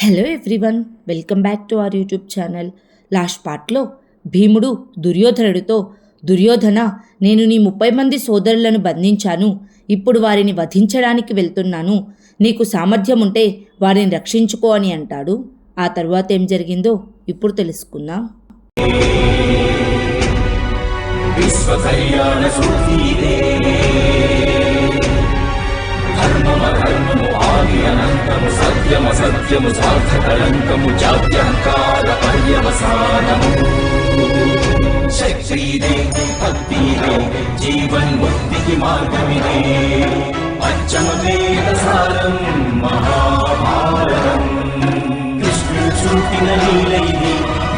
Hello everyone, welcome back to our YouTube channel. Last పార్ట్లో భీముడు దుర్యోధనుడితో, దుర్యోధన, నేను నీ 30 మంది సోదరులను బంధించాను, ఇప్పుడు వారిని వధించడానికి వెళ్తున్నాను, నీకు సామర్థ్యం ఉంటే వారిని రక్షించుకో అని అంటాడు. ఆ తర్వాత ఏం జరిగిందో ఇప్పుడు తెలుసుకుందాం. సత్యము సార్థకలంకము జాత్యంకార పర్యవసానము శక్తిదే భక్తిదే జీవన్ముక్తికి మార్గమిదే పంచమ వేద సారం మహాభారతం కృష్ణుడు చూపిన లీల ఇది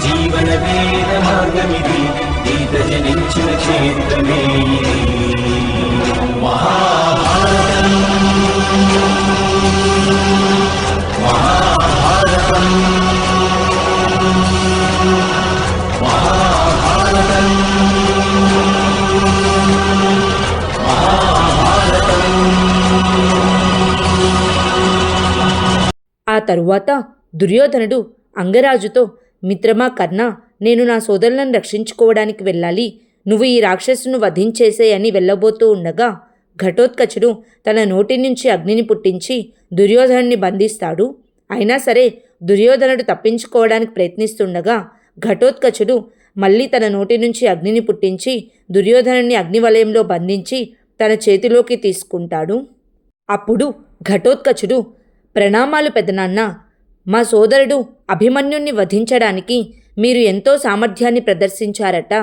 జీవన వేద మార్గమిది గీత జనించిన క్షేత్రమే ఇది మహాభారతం. ఆ తరువాత దుర్యోధనుడు అంగరాజుతో, మిత్రమా కర్ణ, నేను నా సోదరులను రక్షించుకోవడానికి వెళ్ళాలి, నువ్వు ఈ రాక్షసును వధించేసేయని వెళ్ళబోతూ ఉండగా ఘటోత్కచుడు తన నోటి నుంచి అగ్నిని పుట్టించి దుర్యోధనుడిని బంధిస్తాడు. అయినా సరే దుర్యోధనుడు తప్పించుకోవడానికి ప్రయత్నిస్తుండగా ఘటోత్కచుడు మళ్ళీ తన నోటి నుంచి అగ్నిని పుట్టించి దుర్యోధనుడిని అగ్నివలయంలో బంధించి తన చేతిలోకి తీసుకుంటాడు. అప్పుడు ఘటోత్కచుడు, ప్రణామాలు పెదనాన్న, మా సోదరుడు అభిమన్యుణ్ణి వధించడానికి మీరు ఎంతో సామర్థ్యాన్ని ప్రదర్శించారట.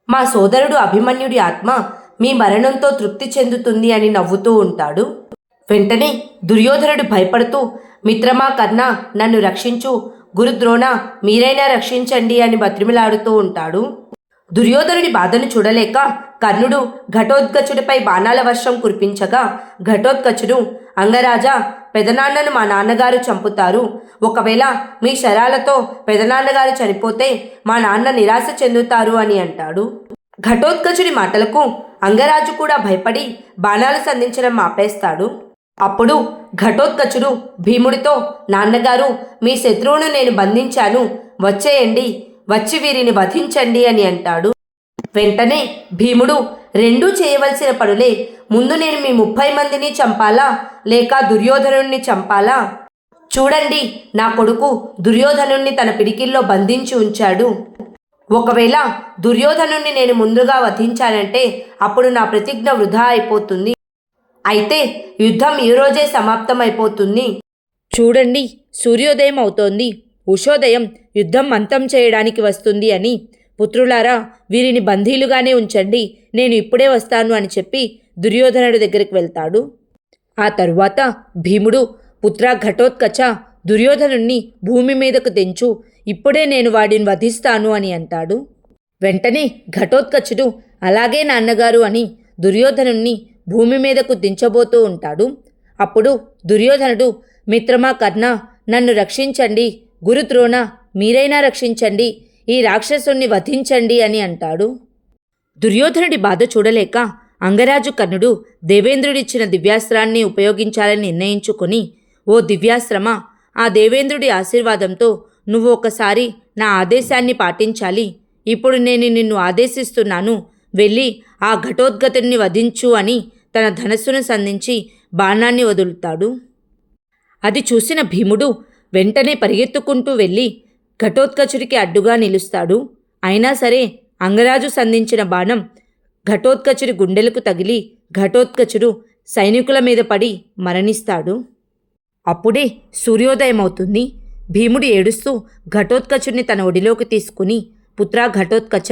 మా సోదరుడు అభిమన్యుడి ఆత్మ మీ మరణంతో తృప్తి చెందుతుంది అని నవ్వుతూ ఉంటాడు. వెంటనే దుర్యోధనుడు భయపడుతూ, మిత్రమా కర్ణ, నన్ను రక్షించు, గురుద్రోణ, మీరైనా రక్షించండి అని బతిమిలాడుతూ ఉంటాడు. దుర్యోధనుడి బాధను చూడలేక కర్ణుడు ఘటోత్కచుడిపై బాణాల వర్షం కురిపించగా ఘటోత్కచుడు, అంగరాజా, పెదనాన్నను మా నాన్నగారు చంపుతారు, ఒకవేళ మీ శరాలతో పెదనాన్నగారు చనిపోతే మా నాన్న నిరాశ చెందుతారు అని అంటాడు. ఘటోత్కచుడి మాటలకు అంగరాజు కూడా భయపడి బాణాలు సంధించడం ఆపేస్తాడు. అప్పుడు ఘటోత్కచుడు భీముడితో, నాన్నగారు, మీ శత్రువును నేను బంధించాను, వచ్చేయండి, వచ్చి వీరిని వధించండి అని అంటాడు. వెంటనే భీముడు, రెండూ చేయవలసిన పనులే, ముందు నేను మీ 30 మందిని చంపాలా లేక దుర్యోధనుణ్ణి చంపాలా? చూడండి, నా కొడుకు దుర్యోధనుణ్ణి తన పిడికిల్లో బంధించి ఉంచాడు, ఒకవేళ దుర్యోధనుణ్ణి నేను ముందుగా వధించానంటే అప్పుడు నా ప్రతిజ్ఞ వృధా అయిపోతుంది, అయితే యుద్ధం ఈ రోజే సమాప్తమైపోతుంది. చూడండి, సూర్యోదయం అవుతోంది, ఉషోదయం యుద్ధం అంతం చేయడానికి వస్తుంది అని, పుత్రులారా, వీరిని బందీలుగానే ఉంచండి, నేను ఇప్పుడే వస్తాను అని చెప్పి దుర్యోధనుడి దగ్గరికి వెళ్తాడు. ఆ తరువాత భీముడు, పుత్ర ఘటోత్కచ, దుర్యోధనుణ్ణి భూమి మీదకు తెంచు, ఇప్పుడే నేను వాడిని వధిస్తాను అని అంటాడు. వెంటనే ఘటోత్కచుడు, అలాగే నాన్నగారు అని దుర్యోధనుణ్ణి భూమి మీదకు దించబోతూ ఉంటాడు. అప్పుడు దుర్యోధనుడు, మిత్రమా కర్ణ, నన్ను రక్షించండి, గురుద్రోణ, మీరైనా రక్షించండి, ఈ రాక్షసుణ్ణి వధించండి అని అంటాడు. దుర్యోధనుడి బాధ చూడలేక అంగరాజు కర్ణుడు దేవేంద్రుడిచ్చిన దివ్యాస్త్రాన్ని ఉపయోగించాలని నిర్ణయించుకొని, ఓ దివ్యాస్త్రమా, ఆ దేవేంద్రుడి ఆశీర్వాదంతో నువ్వు ఒకసారి నా ఆదేశాన్ని పాటించాలి, ఇప్పుడు నేను నిన్ను ఆదేశిస్తున్నాను, వెళ్ళి ఆ ఘటోద్గతుడిని వధించు అని తన ధనస్సును సంధించి బాణాన్ని వదులుతాడు. అది చూసిన భీముడు వెంటనే పరిగెత్తుకుంటూ వెళ్ళి ఘటోత్కచుడికి అడ్డుగా నిలుస్తాడు. అయినా సరే అంగరాజు సంధించిన బాణం ఘటోత్కచుడి గుండెలకు తగిలి ఘటోత్కచుడు సైనికుల మీద పడి మరణిస్తాడు. అప్పుడే సూర్యోదయం అవుతుంది. భీముడు ఏడుస్తూ ఘటోత్కచుడిని తన ఒడిలోకి తీసుకుని, పుత్రా ఘటోత్కచ,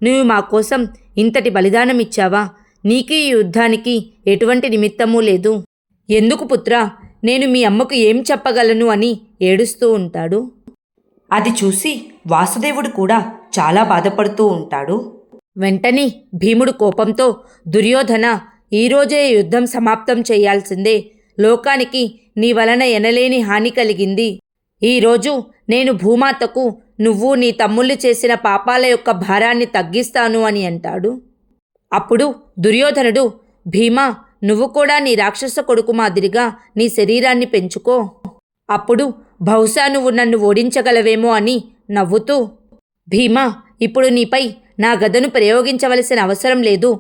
నువ్వు మా కోసం ఇంతటి బలిదానం ఇచ్చావా? నీకు ఈ యుద్ధానికి ఎటువంటి నిమిత్తమూ లేదు, ఎందుకు పుత్రా, నేను మీ అమ్మకు ఏం చెప్పగలను అని ఏడుస్తూ ఉంటాడు. అది చూసి వాసుదేవుడు కూడా చాలా బాధపడుతూ ఉంటాడు. వెంటనే భీముడు కోపంతో, దుర్యోధన, ఈరోజే యుద్ధం సమాప్తం చేయాల్సిందే, లోకానికి నీ వలన ఎనలేని హాని కలిగింది, ఈరోజు నేను భూమాతకు నువ్వు నీ తమ్ముళ్ళు చేసిన పాపాల యొక్క భారాన్ని తగ్గిస్తాను అని అంటాడు. అప్పుడు దుర్యోధనుడు, భీమా, నువ్వు కూడా నీ రాక్షస కొడుకు మాదిరిగా నీ శరీరాన్ని పెంచుకో, అప్పుడు బహుశా నువ్వు నన్ను ఓడించగలవేమో అని నవ్వుతూ, భీమా, ఇప్పుడు నీపై నా గదను ప్రయోగించవలసిన అవసరం లేదు.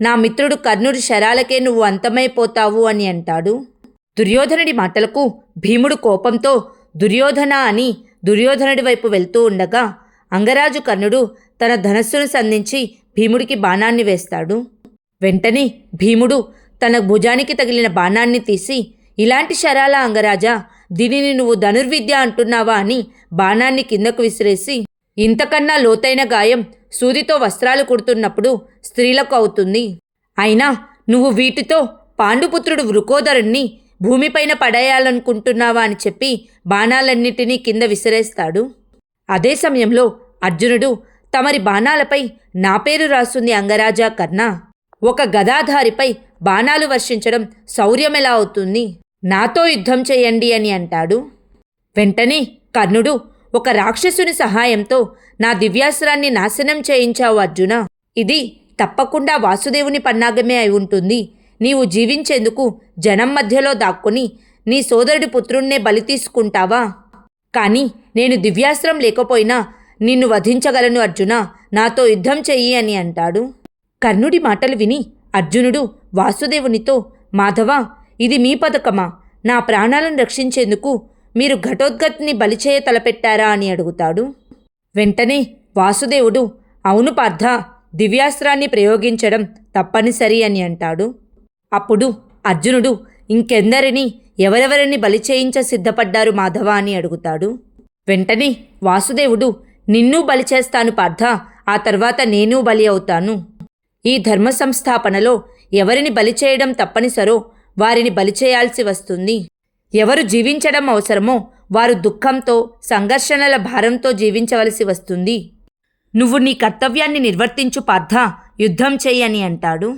నా మిత్రుడు కర్ణుడి శరాలకే నువ్వు అంతమైపోతావు అని అంటాడు. దుర్యోధనుడి మాటలకు భీముడు కోపంతో దుర్యోధన అని దుర్యోధనుడి వైపు వెళ్తూ ఉండగా అంగరాజు కర్ణుడు తన ధనస్సును సంధించి భీముడికి బాణాన్ని వేస్తాడు. వెంటనే భీముడు తన భుజానికి తగిలిన బాణాన్ని తీసి, ఇలాంటి శరాల అంగరాజా, దీనిని నువ్వు ధనుర్విద్య అంటున్నావా అని బాణాన్ని కిందకు విసిరేసి, ఇంతకన్నా లోతైన గాయం సూదితో వస్త్రాలు కుడుతున్నప్పుడు స్త్రీలకు అవుతుంది. అయినా నువ్వు వీటితో పాండుపుత్రుడు వృకోదరుణ్ణి భూమిపైన పడేయాలనుకుంటున్నావా అని చెప్పి బాణాలన్నిటినీ కింద విసిరేస్తాడు. అదే సమయంలో అర్జునుడు, తమరి బాణాలపై నా పేరు రాస్తుంది అంగరాజా కర్ణ. ఒక గదాధారిపై బాణాలు వర్షించడం శౌర్యమెలా అవుతుంది? నాతో యుద్ధం చేయండి అని అంటాడు. వెంటనే కర్ణుడు, ఒక రాక్షసుని సహాయంతో నా దివ్యాస్త్రాన్ని నాశనం చేయించావు అర్జున. ఇది తప్పకుండా వాసుదేవుని పన్నాగమే అయి ఉంటుంది. నీవు జీవించేందుకు జనం మధ్యలో దాక్కుని నీ సోదరుడి పుత్రుణ్ణే బలి తీసుకుంటావా? కానీ నేను దివ్యాస్త్రం లేకపోయినా నిన్ను వధించగలను అర్జున, నాతో యుద్ధం చెయ్యి అని అంటాడు. కర్ణుడి మాటలు విని అర్జునుడు వాసుదేవునితో, మాధవ, ఇది మీ పథకమా? నా ప్రాణాలను రక్షించేందుకు మీరు ఘటోత్కచుని బలిచేయ తలపెట్టారా అని అడుగుతాడు. వెంటనే వాసుదేవుడు, అవును పార్థ, దివ్యాస్త్రాన్ని ప్రయోగించడం తప్పనిసరి అని అంటాడు. అప్పుడు అర్జునుడు, ఇంకెందరిని ఎవరెవరిని బలి చేయించ సిద్ధపడ్డారు మాధవ అని అడుగుతాడు. వెంటనే వాసుదేవుడు, నిన్నూ బలి చేస్తాను పార్థ, ఆ తర్వాత నేనూ బలి అవుతాను. ఈ ధర్మ సంస్థాపనలో ఎవరిని బలి చేయడం తప్పనిసరో వారిని బలి చేయాల్సి వస్తుంది. ఎవరు జీవించడం అవసరమో వారు దుఃఖంతో, సంఘర్షణల భారంతో జీవించవలసి వస్తుంది. నువ్వు నీ కర్తవ్యాన్ని నిర్వర్తించు పార్థ, యుద్ధం చెయ్యి అని అంటాడు.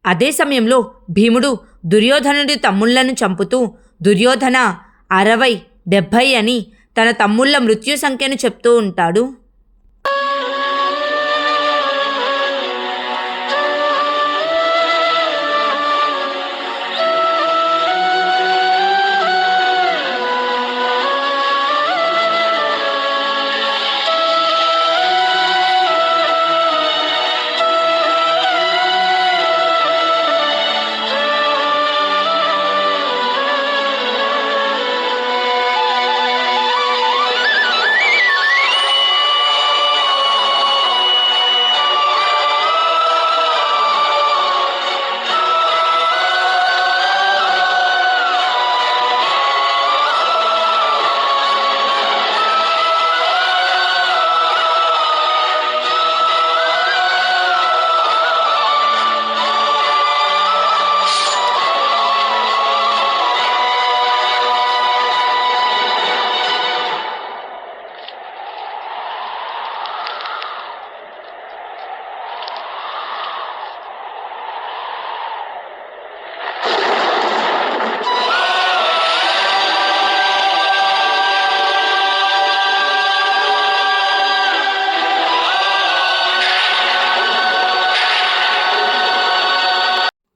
అదే సమయంలో భీముడు దుర్యోధనుడి తమ్ముళ్లను చంపుతూ, దుర్యోధన 60, 70 అని తన తమ్ముళ్ల మృత్యు సంఖ్యను చెప్తూ ఉంటాడు.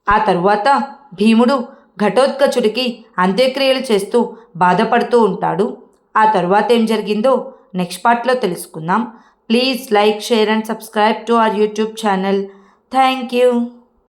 ఆ తరువాత భీముడు ఘటోత్కచుడికి అంత్యక్రియలు చేస్తూ బాధపడుతూ ఉంటాడు. ఆ తరువాత ఏం జరిగిందో నెక్స్ట్ పార్ట్లో తెలుసుకుందాం. Please like, share and subscribe to our YouTube channel. Thank you.